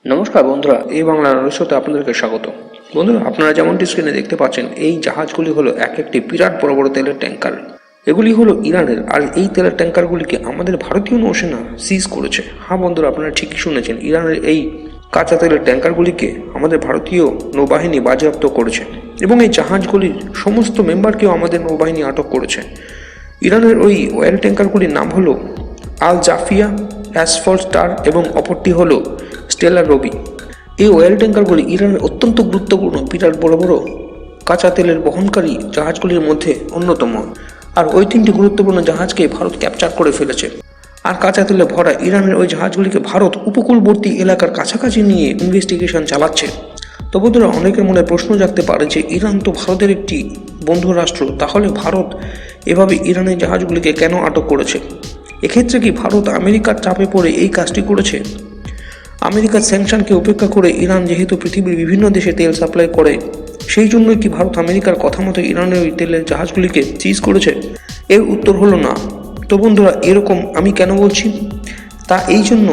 নমস্কার বন্ধুরা, এই বাংলা রহস্যতে আপনাদেরকে স্বাগত। বন্ধুরা, আপনারা যেমনটি স্ক্রিনে দেখতে পাচ্ছেন, এই জাহাজগুলি হলো একটি বিরাট বড় বড় তেলের ট্যাঙ্কার। এগুলি হলো ইরানের, আর এই তেলের ট্যাঙ্কারগুলিকে আমাদের ভারতীয় নৌসেনা সিজ করেছে। হ্যাঁ বন্ধুরা, আপনারা ঠিকই শুনেছেন, ইরানের এই কাঁচা তেলের ট্যাঙ্কারগুলিকে আমাদের ভারতীয় নৌবাহিনী বাজেয়াপ্ত করেছে এবং এই জাহাজগুলির সমস্ত মেম্বারকেও আমাদের নৌবাহিনী আটক করেছে। ইরানের ওই অয়েল ট্যাঙ্কারগুলির নাম হলো আল জাফিয়া, অ্যাসফল্ট স্টার এবং অপরটি হলো স্টেলার রবি। এই অয়েল ট্যাঙ্কারগুলি ইরানের অত্যন্ত গুরুত্বপূর্ণ বিরাট বড় বড় কাঁচা তেলের বহনকারী জাহাজগুলির মধ্যে অন্যতম। আর ওই তিনটি গুরুত্বপূর্ণ জাহাজকে ভারত ক্যাপচার করে ফেলেছে। আর কাঁচা তেলে ভরা ইরানের ওই জাহাজগুলিকে ভারত উপকূলবর্তী এলাকার কাছাকাছি নিয়ে ইনভেস্টিগেশন চালাচ্ছে। তো বন্ধুরা, অনেকের মনে প্রশ্ন জাগতে পারে যে ইরান তো ভারতের একটি বন্ধু রাষ্ট্র, তাহলে ভারত এভাবে ইরানের জাহাজগুলিকে কেন আটক করেছে? এক্ষেত্রে কি ভারত আমেরিকার চাপে পড়ে এই কাজটি করেছে? আমেরিকার স্যাংশনকে উপেক্ষা করে ইরান যেহেতু পৃথিবীর বিভিন্ন দেশে তেল সাপ্লাই করে, সেই জন্যই কি ভারত আমেরিকার কথা মতো ইরানের ওই তেলের জাহাজগুলিকে সিজ করেছে? এর উত্তর হলো না। তো বন্ধুরা, এরকম আমি কেন বলছি? তা এই জন্য,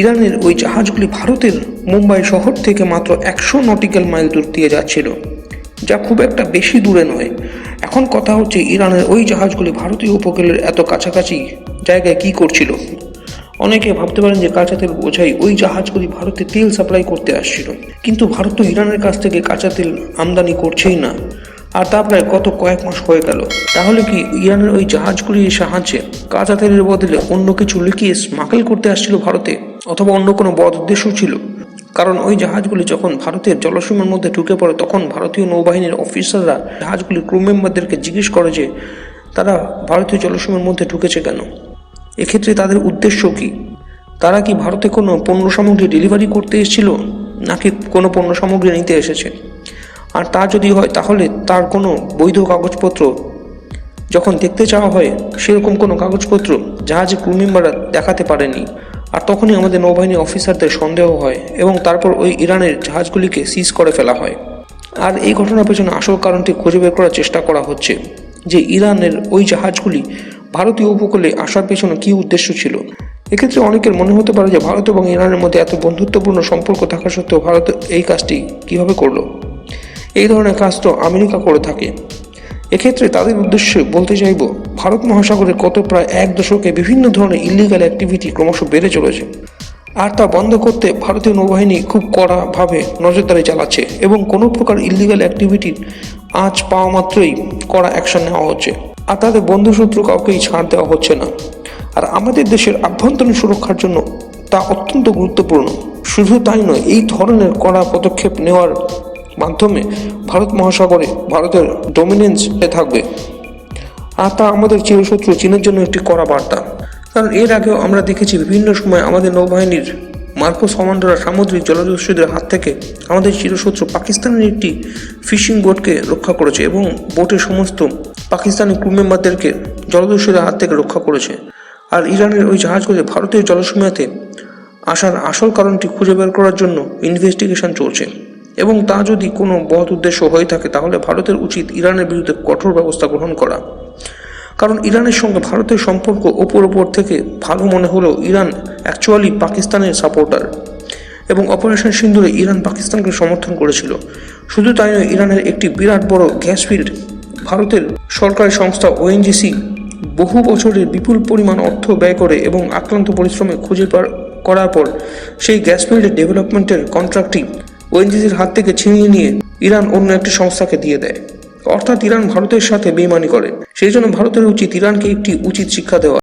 ইরানের ওই জাহাজগুলি ভারতের মুম্বাই শহর থেকে মাত্র 100 নটিক্যাল মাইল দূর দিয়ে যাচ্ছিল, যা খুব একটা বেশি দূরে নয়। এখন কথা হচ্ছে, ইরানের ওই জাহাজগুলি ভারতীয় উপকূলের এত কাছাকাছি জায়গায় কি করছিল? অনেকে ভাবতে পারেন যে কাঁচা তেল বোঝাই ওই জাহাজগুলি ভারতে তেল সাপ্লাই করতে আসছিল, কিন্তু ভারত তো ইরানের কাছ থেকে কাঁচা তেল আমদানি করছেই না, আর তা প্রায় গত কয়েক মাস হয়ে গেল। তাহলে কি ইরানের ওই জাহাজগুলির সাহায্যে কাঁচা তেলের বদলে অন্য কিছু লুকিয়ে স্মাগল করতে আসছিল ভারতে, অথবা অন্য কোনো বদ উদ্দেশ্য ছিল? কারণ ওই জাহাজগুলি যখন ভারতের জলসীমার মধ্যে ঢুকে পড়ে, তখন ভারতীয় নৌবাহিনীর অফিসাররা জাহাজগুলির ক্রু মেম্বারদেরকে জিজ্ঞেস করে যে তারা ভারতীয় জলসীমার মধ্যে ঢুকেছে কেন। এক্ষেত্রে তাদের উদ্দেশ্য কি? তারা কি ভারতে কোনো পণ্য সামগ্রী ডেলিভারি করতে এসেছিল, নাকি কোনো পণ্য সামগ্রী নিতে এসেছে? আর তা যদি হয়, তাহলে তার কোনো বৈধ কাগজপত্র যখন দেখতে চাওয়া হয়, সেরকম কোনো কাগজপত্র জাহাজে ক্রু মেম্বাররা দেখাতে পারেনি। আর তখনই আমাদের নৌবাহিনী অফিসারদের সন্দেহ হয় এবং তারপর ওই ইরানের জাহাজগুলিকে সিজ করে ফেলা হয়। আর এই ঘটনার পেছনে আসল কারণটি খুঁজে বের করার চেষ্টা করা হচ্ছে, যে ইরানের ওই জাহাজগুলি ভারতীয় উপকূলে আসার পেছনে কী উদ্দেশ্য ছিল। এক্ষেত্রে অনেকের মনে হতে পারে যে ভারত এবং ইরানের মধ্যে এত বন্ধুত্বপূর্ণ সম্পর্ক থাকা সত্ত্বেও ভারত এই কাজটি কীভাবে করলো? এই ধরনের কাজ তো আমেরিকা করে থাকে। এক্ষেত্রে তাদের উদ্দেশ্যে বলতে চাইব, ভারত মহাসাগরের গত প্রায় 1 দশকে বিভিন্ন ধরনের ইলিগাল অ্যাক্টিভিটি ক্রমশ বেড়ে চলেছে, আর তা বন্ধ করতে ভারতীয় নৌবাহিনী খুব কড়াভাবে নজরদারি চালাচ্ছে এবং কোনো প্রকার ইলিগাল অ্যাক্টিভিটির আঁচ পাওয়া মাত্রই কড়া অ্যাকশন নেওয়া হচ্ছে, আর তাদের বন্ধুশত্রু কাউকেই ছাড় দেওয়া হচ্ছে না। আর আমাদের দেশের আভ্যন্তরীণ সুরক্ষার জন্য তা অত্যন্ত গুরুত্বপূর্ণ। শুধু তাই নয়, এই ধরনের কড়া পদক্ষেপ নেওয়ার মাধ্যমে ভারত মহাসাগরে ভারতের ডমিনেন্স থাকবে, আর তা আমাদের চিরশত্রু চীনের জন্য একটি কড়া বার্তা। কারণ এর আগেও আমরা দেখেছি বিভিন্ন সময় আমাদের নৌবাহিনীর মার্কোস কমান্ডোরা সামুদ্রিক জলদস্যুদের হাত থেকে আমাদের চিরশত্রু পাকিস্তানের একটি ফিশিং বোটকে রক্ষা করেছে এবং বোটের সমস্ত পাকিস্তানি ক্রু মেম্বারদেরকে জলদস্যুদের হাত থেকে রক্ষা করেছে। আর ইরানের ওই জাহাজগুলি ভারতীয় জলসীমাতে আসার আসল কারণটি খুঁজে বের করার জন্য ইনভেস্টিগেশন চলছে, এবং তা যদি কোনো বদ উদ্দেশ্য হয়ে থাকে, তাহলে ভারতের উচিত ইরানের বিরুদ্ধে কঠোর ব্যবস্থা গ্রহণ করা। কারণ ইরানের সঙ্গে ভারতের সম্পর্ক ওপর থেকে ভালো মনে হলেও ইরান অ্যাকচুয়ালি পাকিস্তানের সাপোর্টার, এবং অপারেশন সিন্দুরে ইরান পাকিস্তানকে সমর্থন করেছিল। শুধু তাই নয়, ইরানের একটি বিরাট বড় গ্যাস ফিল্ড ভারতের সরকারি সংস্থা ওএনজিসি বহু বছরের বিপুল পরিমাণ অর্থ ব্যয় করে এবং আক্রান্ত পরিশ্রমে খুঁজে করার পর সেই গ্যাস ফিল্ডের ডেভেলপমেন্টের কন্ট্রাক্টটি ওএনজিসির হাত থেকে ছিনিয়ে নিয়ে ইরান অন্য একটি সংস্থাকে দিয়ে দেয়। অর্থাৎ ইরান ভারতের সাথে বেইমানি করে। সেই জন্য ভারতের উচিত ইরানকে একটি উচিত শিক্ষা দেওয়া।